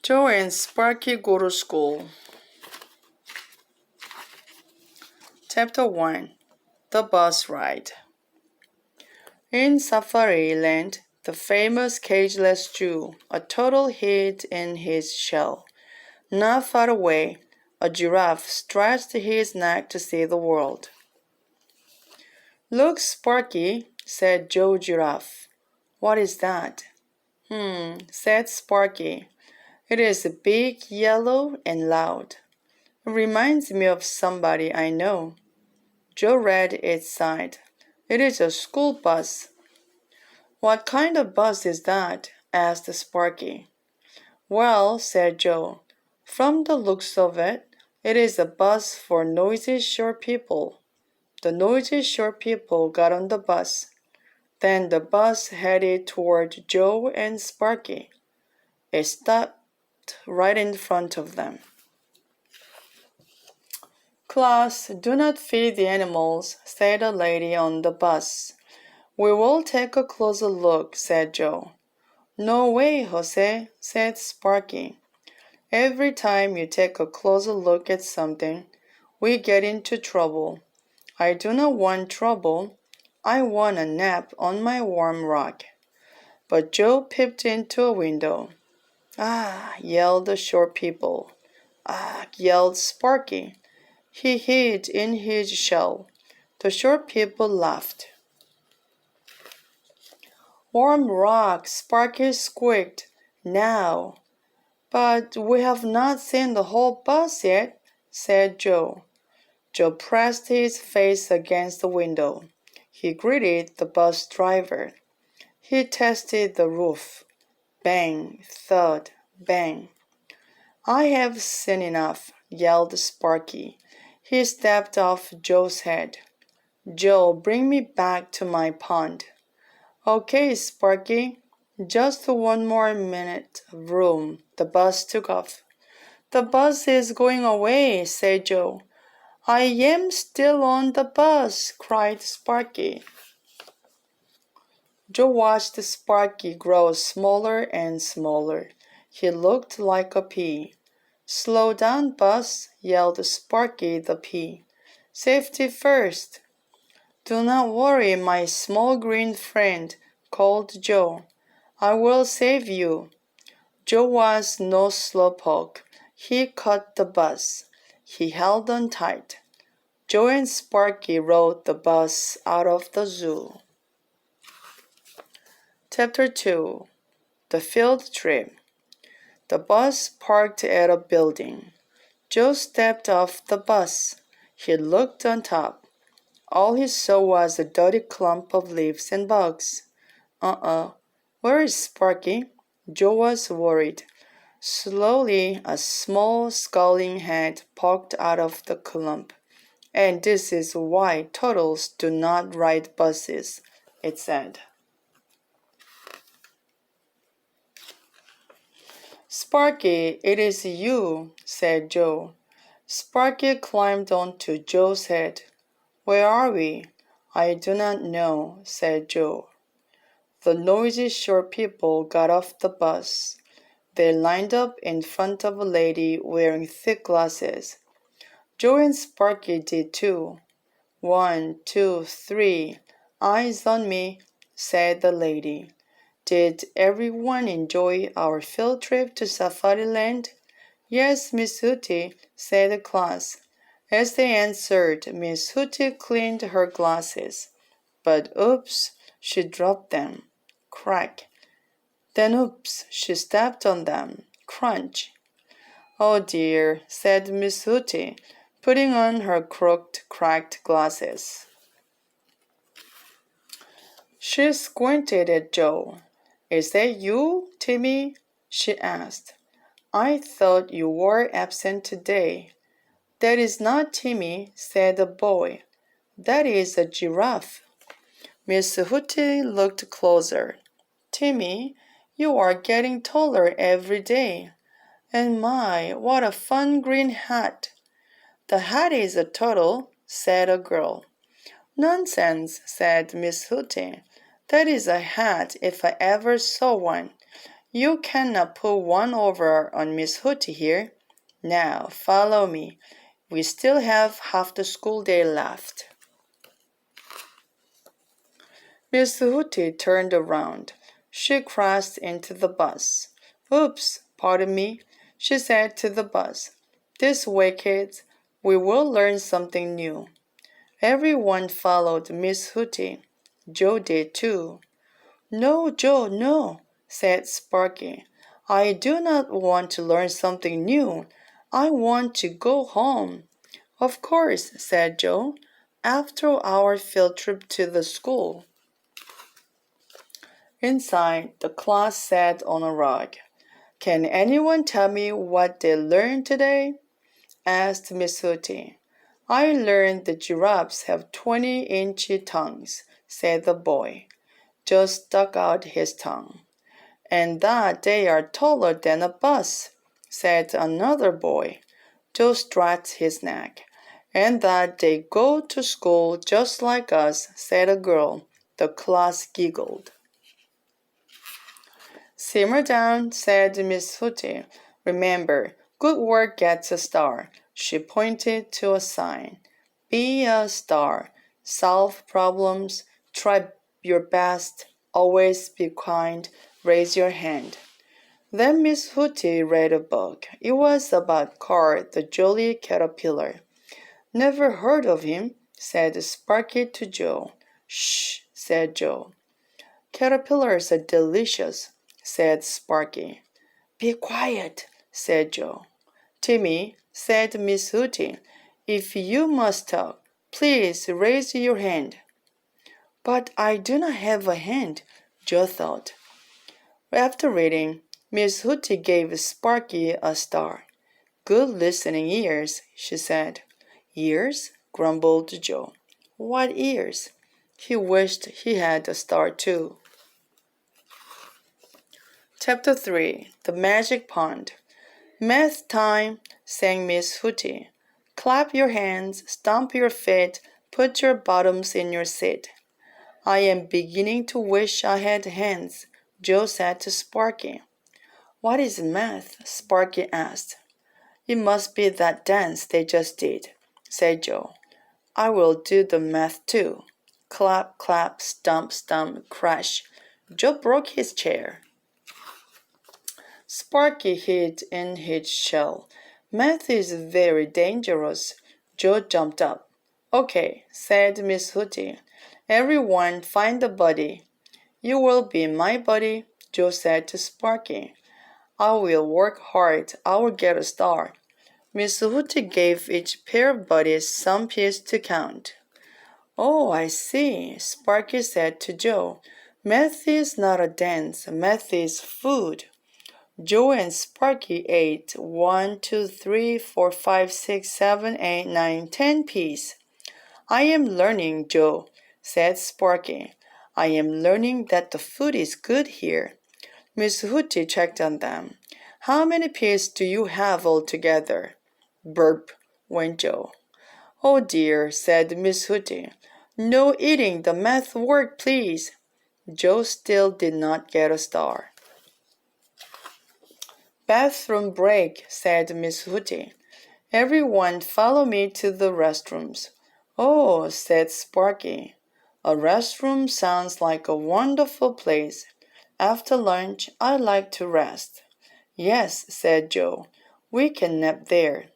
Joe and Sparky go to school. Chapter 1. The Bus Ride. In Safari Land, the famous cageless Jew, a turtle hid in his shell. Not far away, a giraffe stretched his neck to see the world. "Look, Sparky," said Joe Giraffe. "What is that?" Said Sparky. "It is big, yellow, and loud. It reminds me of somebody I know." Joe read its side. "It is a school bus." "What kind of bus is that?" asked Sparky. "Well," said Joe, "from the looks of it, it is a bus for noisy short people." The noisy short people got on the bus. Then the bus headed toward Joe and Sparky. It stopped right in front of them. "Class, do not feed the animals," said a lady on the bus. "We will take a closer look," said Joe. "No way, Jose," said Sparky. "Every time you take a closer look at something, we get into trouble. I do not want trouble. I want a nap on my warm rock." But Joe peeped into a window. "Ah!" yelled the short people. "Ah!" yelled Sparky. He hid in his shell. The short people laughed. "Warm rock," Sparky squeaked. "Now." "But we have not seen the whole bus yet," said Joe. Joe pressed his face against the window. He greeted the bus driver. He tested the roof. Bang, thud, bang. "I have seen enough," yelled Sparky. He stepped off Joe's head. "Joe, bring me back to my pond." "Okay, Sparky. Just one more minute of room." The bus took off. "The bus is going away," said Joe. "I am still on the bus," cried Sparky. Joe watched Sparky grow smaller and smaller. He looked like a pea. "Slow down, bus," yelled Sparky the pea. "Safety first." "Do not worry, my small green friend," called Joe. "I will save you." Joe was no slowpoke. He caught the bus. He held on tight. Joe and Sparky rode the bus out of the zoo. Chapter 2. The Field Trip. The bus parked at a building. Joe stepped off the bus. He looked on top. All he saw was a dirty clump of leaves and bugs. Where is Sparky? Joe was worried. Slowly, a small, scowling head poked out of the clump. "And this is why turtles do not ride buses," it said. "Sparky, it is you," said Joe. Sparky climbed onto Joe's head. "Where are we?" "I do not know," said Joe. The noisy short people got off the bus. They lined up in front of a lady wearing thick glasses. Joe and Sparky did too. "1, 2, 3, eyes on me," said the lady. "Did everyone enjoy our field trip to Safari Land?" "Yes, Miss Hooty," said the class. As they answered, Miss Hooty cleaned her glasses. But oops, she dropped them. Crack. Then oops, she stepped on them. Crunch. "Oh dear," said Miss Hooty, putting on her crooked, cracked glasses. She squinted at Joe. "Is that you, Timmy?" she asked. "I thought you were absent today." "That is not Timmy," said the boy. "That is a giraffe." Miss Hooty looked closer. "Timmy, you are getting taller every day. And my, what a fun green hat!" "The hat is a turtle," said a girl. "Nonsense," said Miss Hooty. "That is a hat if I ever saw one. You cannot put one over on Miss Hooty here. Now, follow me. We still have half the school day left. Miss Hooty turned around. She crossed into the bus. Oops, pardon me, she said to the bus. This way, kids. We will learn something new. Everyone followed Miss Hooty. Joe did too. No, Joe, no, said Sparky. I do not want to learn something new. I want to go home. Of course, said Joe, after our field trip to the school. Inside, the class sat on a rug. Can anyone tell me what they learned today? Asked Miss Hooty. I learned the giraffes have 20-inch tongues, said the boy. Joe stuck out his tongue. And that they are taller than a bus, said another boy. Joe straightened his neck. And that they go to school just like us, said a girl. The class giggled. Simmer down, said Miss Hooty. Remember, good work gets a star. She pointed to a sign. Be a star. Solve problems. Try your best. Always be kind. Raise your hand. Then Miss Hooty read a book. It was about Carl, the jolly caterpillar. Never heard of him, said Sparky to Joe. Shh, said Joe. Caterpillars are delicious, said Sparky. Be quiet, said Joe. Timmy, said Miss Hooty, if you must talk, please raise your hand. But I do not have a hand, Joe thought. After reading, Miss Hooty gave Sparky a star. Good listening ears, she said. Ears? Grumbled Joe. What ears? He wished he had a star too. Chapter 3 The Magic Pond. Math time, sang Miss Hooty. Clap your hands, stomp your feet, put your bottoms in your seat. I am beginning to wish I had hands, Joe said to Sparky. What is math? Sparky asked. It must be that dance they just did, said Joe. I will do the math too. Clap, clap, stomp, stomp, crash. Joe broke his chair. Sparky hid in his shell. Math is very dangerous. Joe jumped up. Okay, said Miss Hooty. Everyone find a buddy. You will be my buddy, Joe said to Sparky. I will work hard. I will get a star. Miss Hooty gave each pair of buddies some piece to count. Oh, I see, Sparky said to Joe. Math is not a dance. Math is food. Joe and Sparky ate 1, 2, 3, 4, 5, 6, 7, 8, 9, 10 peas. I am learning, Joe, said Sparky. I am learning that the food is good here. Miss Hooty checked on them. How many peas do you have altogether? Burp, went Joe. Oh dear, said Miss Hooty. No eating the math work, please. Joe still did not get a star. Bathroom break, said Miss Hooty. Everyone follow me to the restrooms. Oh, said Sparky. A restroom sounds like a wonderful place. After lunch, I like to rest. Yes, said Joe. We can nap there.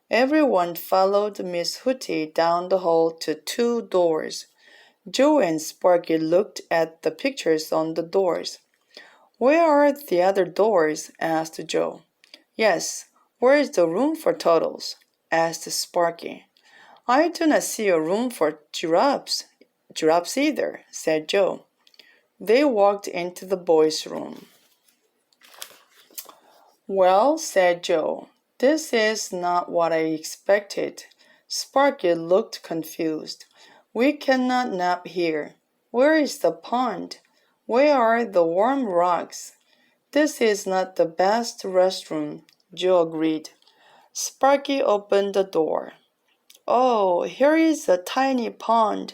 Everyone followed Miss Hooty down the hall to 2 doors. Joe and Sparky looked at the pictures on the doors. Where are the other doors? Asked Joe. Yes, where is the room for turtles? Asked Sparky. I do not see a room for giraffes either, said Joe. They walked into the boys' room. Well, said Joe, this is not what I expected. Sparky looked confused. We cannot nap here. Where is the pond? Where are the warm rocks? This is not the best restroom, Joe agreed. Sparky opened the door. Oh, here is a tiny pond.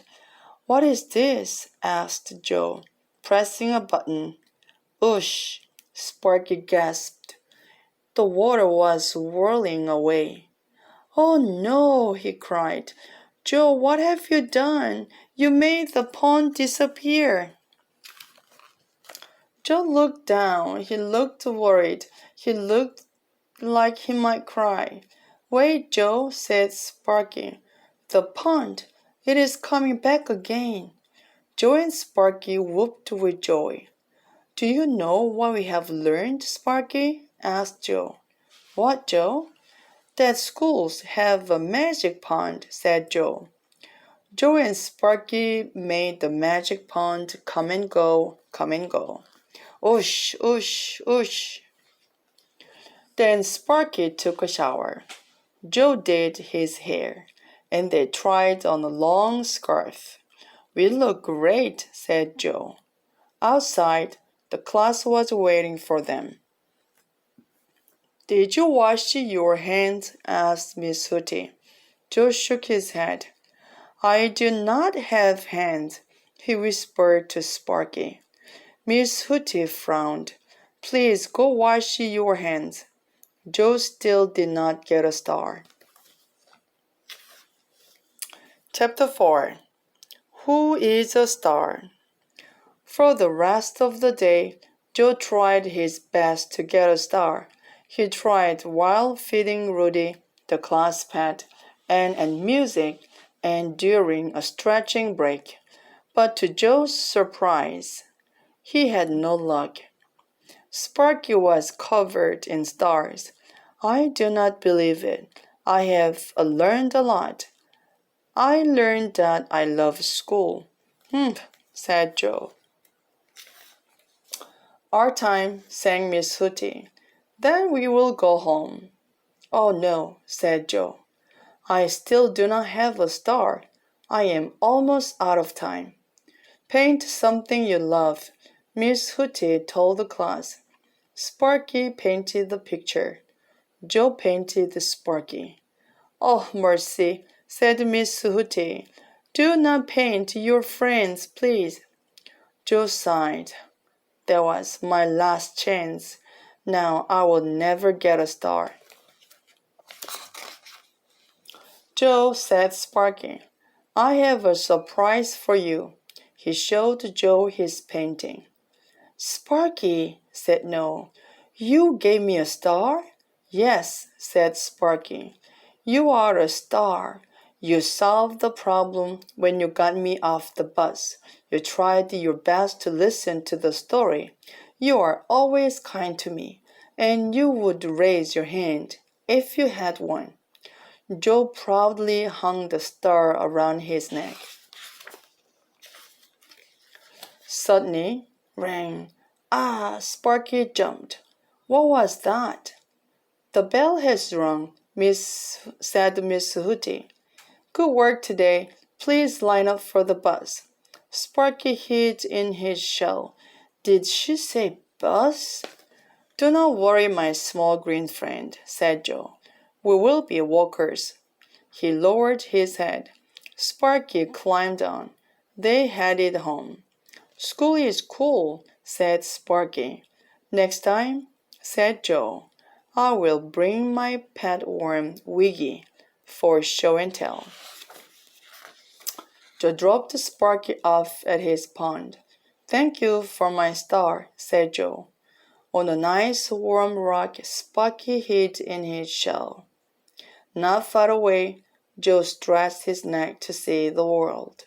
What is this? Asked Joe, pressing a button. Oosh, Sparky gasped. The water was whirling away. Oh no, he cried. Joe, what have you done? You made the pond disappear. Joe looked down. He looked worried. He looked like he might cry. Wait, Joe, said Sparky. The pond, it is coming back again. Joe and Sparky whooped with joy. Do you know what we have learned, Sparky? Asked Joe. What, Joe? That schools have a magic pond, said Joe. Joe and Sparky made the magic pond come and go, come and go. Oosh, oosh, oosh. Then Sparky took a shower. Joe did his hair, and they tried on a long scarf. We look great, said Joe. Outside, the class was waiting for them. Did you wash your hands? Asked Miss Hooty. Joe shook his head. I do not have hands, he whispered to Sparky. Miss Hooty frowned. Please go wash your hands. Joe still did not get a star. Chapter 4. Who is a star? For the rest of the day, Joe tried his best to get a star. He tried while feeding Rudy, the class pet, and at music, and during a stretching break. But to Joe's surprise, he had no luck. Sparky was covered in stars. I do not believe it. I have learned a lot. I learned that I love school. Humph, said Joe. Our time, sang Miss Hooty. Then we will go home. Oh no, said Joe. I still do not have a star. I am almost out of time. Paint something you love, Miss Hooty told the class. Sparky painted the picture. Joe painted Sparky. Oh, mercy, said Miss Hooty. Do not paint your friends, please. Joe sighed. That was my last chance. Now I will never get a star. Joe, said Sparky, I have a surprise for you. He showed Joe his painting. Sparky, said Noel, you gave me a star? Yes, said Sparky. You are a star. You solved the problem when you got me off the bus. You tried your best to listen to the story. You are always kind to me, and you would raise your hand if you had one. Joe proudly hung the star around his neck. Suddenly, rang. Ah, Sparky jumped. What was that? The bell has rung, said Miss Hooty. Good work today. Please line up for the bus. Sparky hid in his shell. Did she say bus? Do not worry, my small green friend, said Joe. We will be walkers. He lowered his head. Sparky climbed on. They headed home. School is cool, said Sparky. Next time, said Joe, I will bring my pet worm, Wiggy, for show and tell. Joe dropped Sparky off at his pond. Thank you for my star, said Joe. On a nice warm rock, Sparky hid in his shell. Not far away, Joe stretched his neck to see the world.